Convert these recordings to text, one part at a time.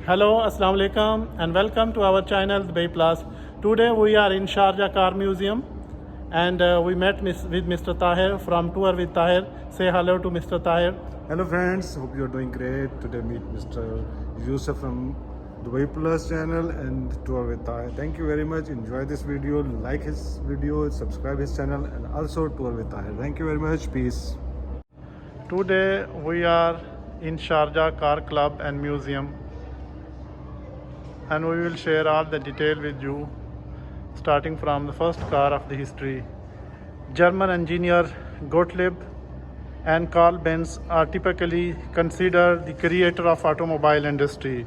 Hello, Assalamu alaikum, and welcome to our channel Dubai Plus. Today we are in Sharjah Car Museum, and we met with Mr. Tahir from Tour with Tahir. Say hello to Mr. Tahir. Hello friends, hope you're doing great. Today meet Mr. Yusuf from Dubai Plus channel and Tour with Tahir. Thank you very much. Enjoy this video, like his video, subscribe his channel, and also Tour with Tahir. Thank you very much. Peace. Today we are in Sharjah Car Club and Museum, and we will share all the detail with you, starting from the first car of the history. German engineer Gottlieb and Carl Benz are typically considered the creator of automobile industry.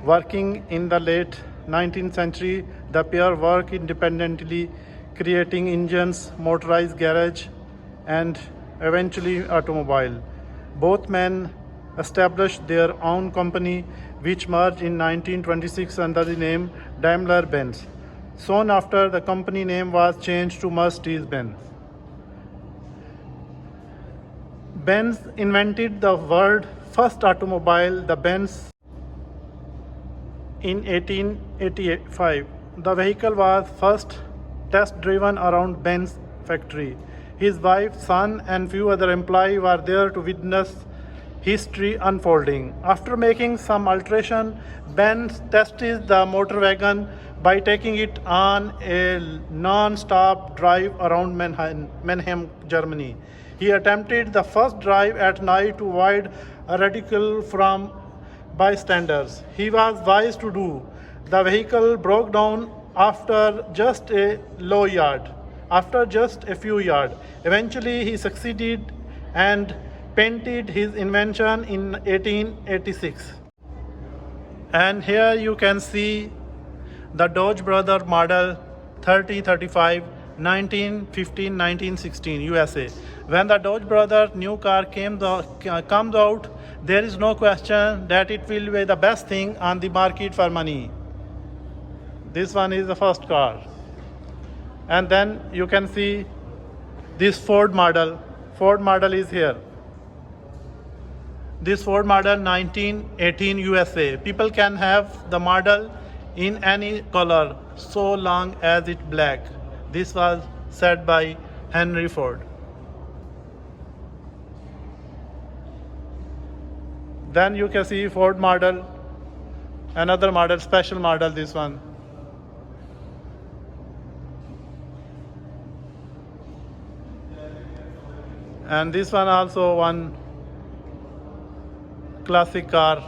Working in the late 19th century, the pair worked independently, creating engines, motorized garage, and eventually automobile. Both men established their own company, which merged in 1926 under the name Daimler-Benz. Soon after, the company name was changed to Mercedes-Benz. Benz invented the world's first automobile, the Benz, in 1885. The vehicle was first test driven around Benz factory. His wife, son, and few other employees were there to witness history unfolding. After making some alteration, Benz tested the motor wagon by taking it on a non-stop drive around Mannheim, Germany. He attempted the first drive at night to avoid a ridicule from bystanders. He was wise to do. The vehicle broke down after just a few yards. Eventually, he succeeded and patented his invention in 1886. And here you can see the Dodge Brother model 3035 1915-1916 USA. When the Dodge Brother new car comes out, there is no question that it will be the best thing on the market for money. This one is the first car. And then you can see this Ford model. Ford model is here. This Ford model 1918 USA. People can have the model in any color so long as it's black. This was said by Henry Ford. Then you can see Ford model, another model, special model, this one. And this one also one classic car.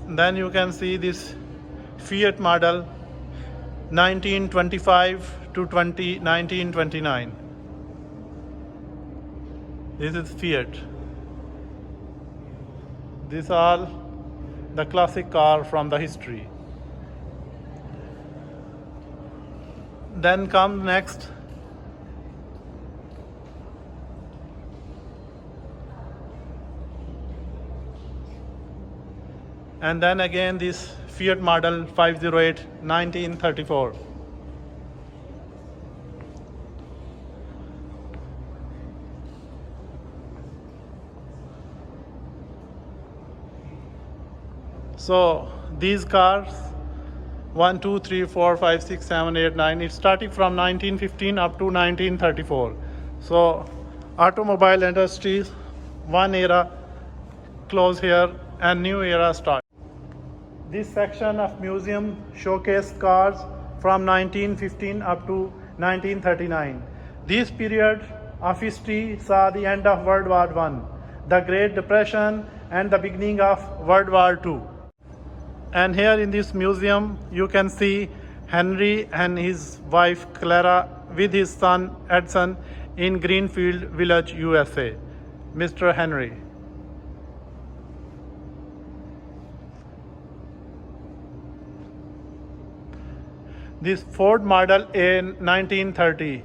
Then you can see this Fiat model 1925 to 1929. This is Fiat. These are the classic car from the history. Then comes next and then again this Fiat model 508 1934. So these cars 1, 2, 3, 4, 5, 6, 7, 8, 9. It's starting from 1915 up to 1934. So automobile industries, one era close here and new era start. This section of museum showcased cars from 1915 up to 1939. This period of history saw the end of World War I, the Great Depression, and the beginning of World War II. And here in this museum, you can see Henry and his wife Clara with his son Edson in Greenfield Village, USA. Mr. Henry. This Ford model in 1930.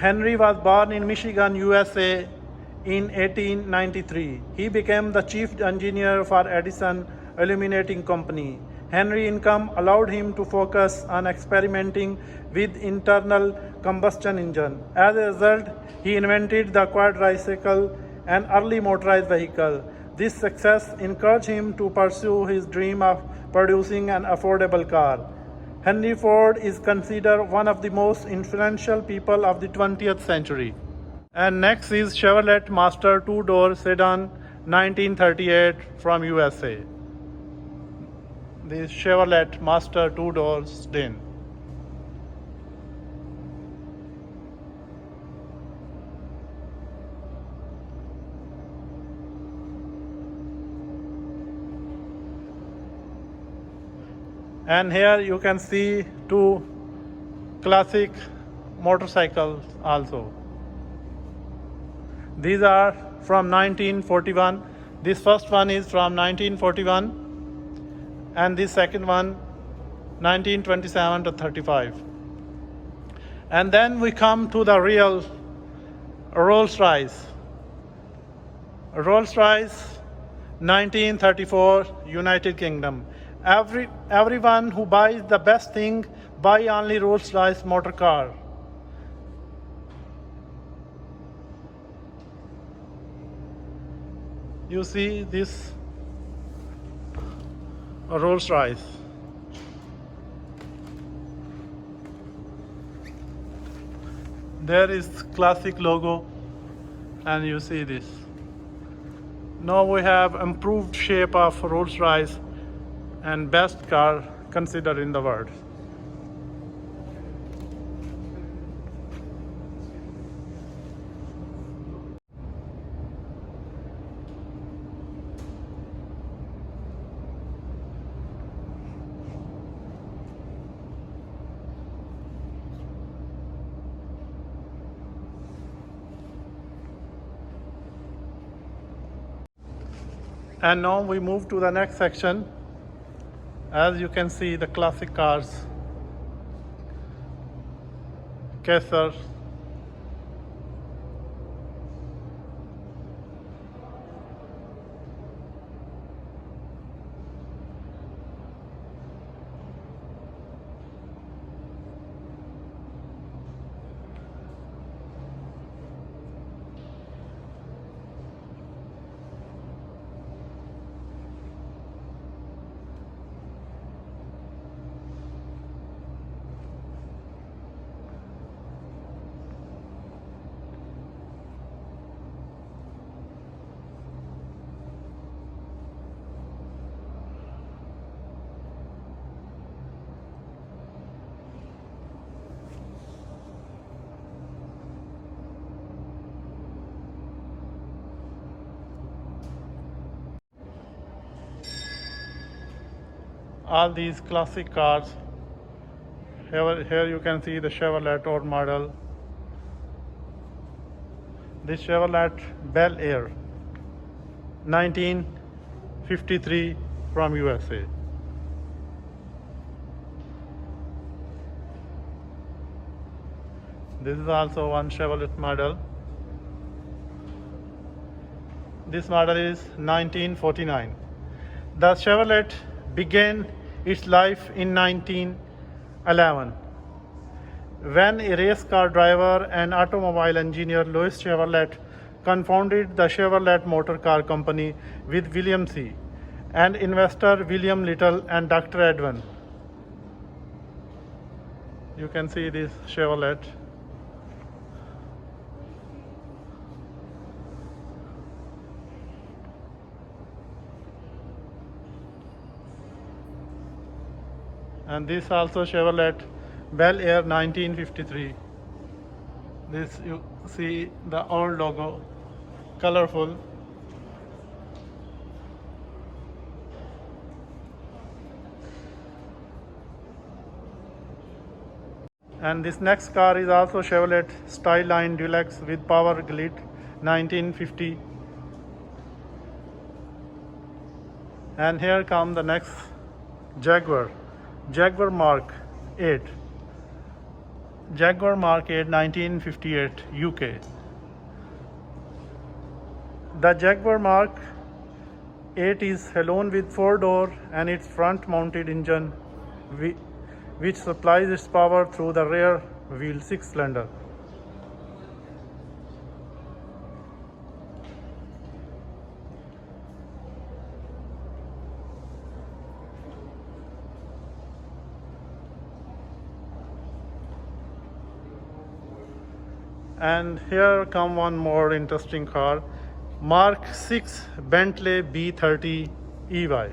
Henry was born in Michigan, USA in 1893. He became the chief engineer for Edison Illuminating Company. Henry's income allowed him to focus on experimenting with internal combustion engine. As a result, he invented the quadricycle, an early motorized vehicle. This success encouraged him to pursue his dream of producing an affordable car. Henry Ford is considered one of the most influential people of the 20th century. And next is Chevrolet Master two-door sedan 1938 from USA. This Chevrolet Master two-door sedan. And here you can see two classic motorcycles also. These are from 1941. This first one is from 1941 and this second one 1927 to 35. And then we come to the real Rolls Royce. Rolls Royce 1934 United Kingdom. Everyone who buys the best thing buy only Rolls Royce motor car. You see this Rolls Royce. There is classic logo and you see this. Now we have improved shape of Rolls Royce and best car considered in the world. And now we move to the next section. As you can see, the classic cars, Caesar, all these classic cars. Here you can see the Chevrolet old model. This Chevrolet Bel Air 1953 from USA. This is also one Chevrolet model. This model is 1949. The Chevrolet began its life in 1911 when a race car driver and automobile engineer Louis Chevrolet co-founded the Chevrolet Motor Car Company with William C. and investor William Little and Dr. Edwin. You can see this Chevrolet. And this also Chevrolet Bel Air 1953. This you see the old logo, colorful. And this next car is also Chevrolet Styline Deluxe with power glit 1950. And here come the next Jaguar Mark 8 Jaguar Mark 8 1958 UK. The Jaguar Mark 8 is alone with 4-door and its front-mounted engine, which supplies its power through the rear wheel 6-cylinder. And here come one more interesting car, Mark 6 Bentley B30 EY.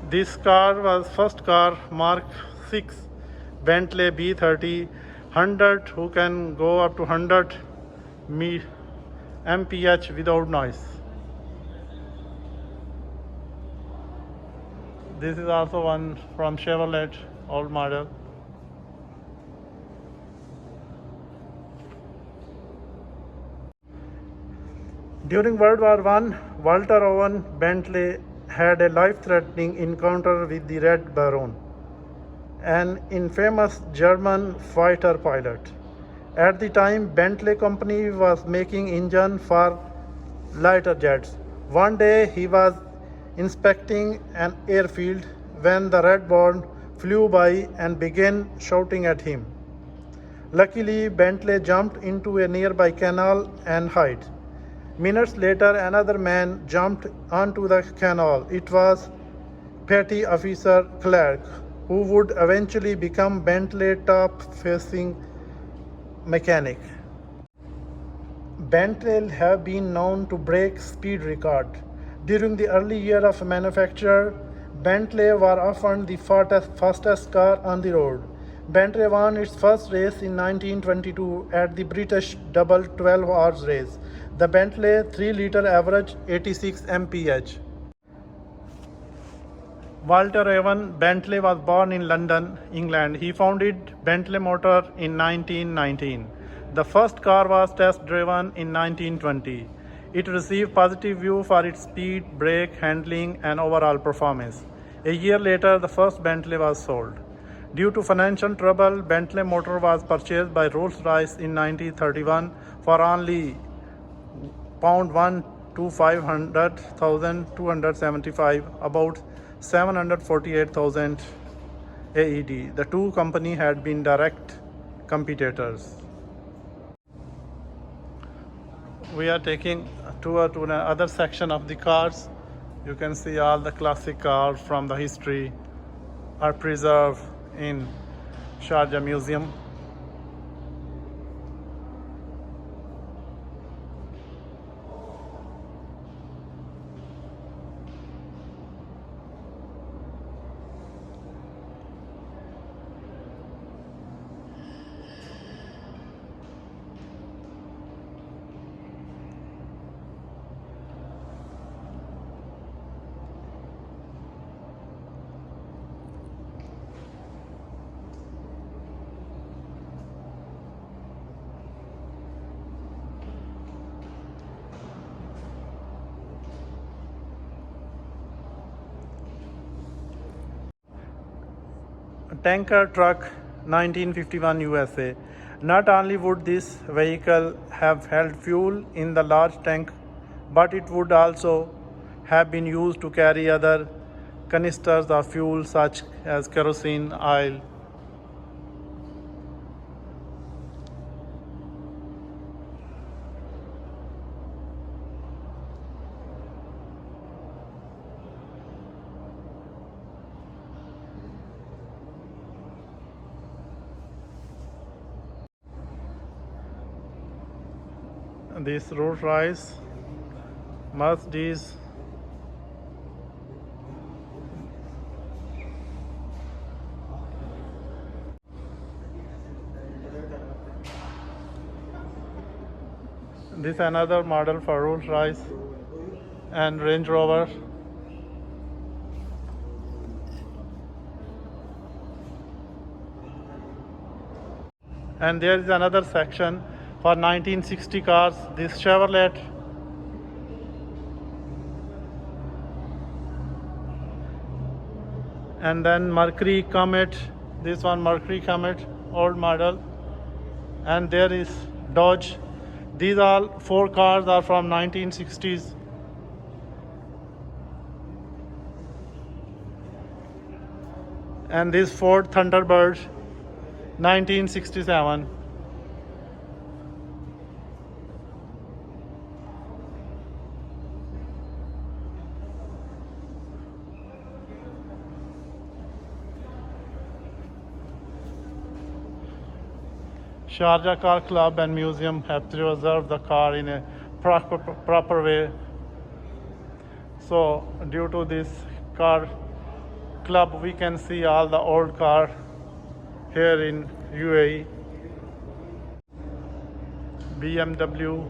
This car was first car, Mark 6 Bentley B30 100, who can go up to 100 mph without noise. This is also one from Chevrolet, old model. During World War I, Walter Owen Bentley had a life-threatening encounter with the Red Baron, an infamous German fighter pilot. At the time, Bentley company was making engine for lighter jets. One day he was inspecting an airfield when the Red Baron flew by and began shouting at him. Luckily, Bentley jumped into a nearby canal and hid. Minutes later, another man jumped onto the canal. It was Petty Officer Clark, who would eventually become Bentley's top-facing mechanic. Bentley have been known to break speed record. During the early year of manufacture, Bentley were often the fastest car on the road. Bentley won its first race in 1922 at the British double 12 hours race. The Bentley 3-liter averaged 86 mph. Walter Owen Bentley was born in London, England. He founded Bentley Motor in 1919. The first car was test driven in 1920. It received positive review for its speed, brake handling, and overall performance. A year later, the first Bentley was sold. Due to financial trouble, Bentley Motor was purchased by Rolls Royce in 1931 for only £1,500,275, about 748,000 AED. The two companies had been direct competitors. We are taking a tour to another section of the cars. You can see all the classic cars from the history are preserved in Sharjah Museum. Tanker truck 1951 USA. Not only would this vehicle have held fuel in the large tank, but it would also have been used to carry other canisters of fuel such as kerosene, oil. This Rolls Royce, Mercedes, this another model for Rolls Royce and Range Rover. And there is another section for 1960 cars, this Chevrolet and then Mercury Comet, this one Mercury Comet, old model, and there is Dodge. These all four cars are from 1960s. And this Ford Thunderbird 1967. Sharjah Car Club and Museum have preserved the car in a proper way. So due to this car club, we can see all the old car here in UAE. BMW,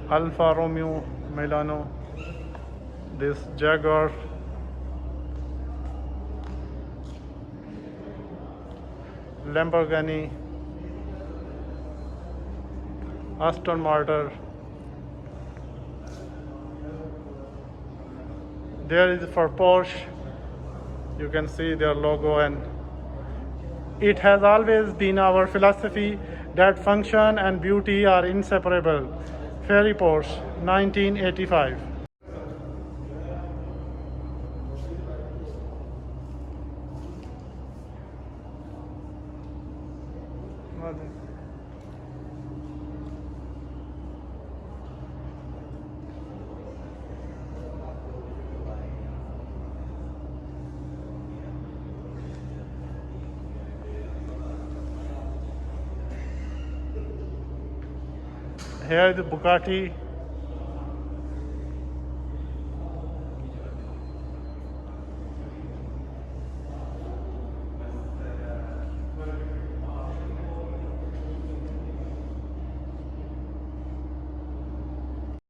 Alfa Romeo Milano, this Jaguar, Lamborghini, Aston Martin. There is for Porsche, you can see their logo, and it has always been our philosophy that function and beauty are inseparable. Ferry Porsche 1985. Here is the Bugatti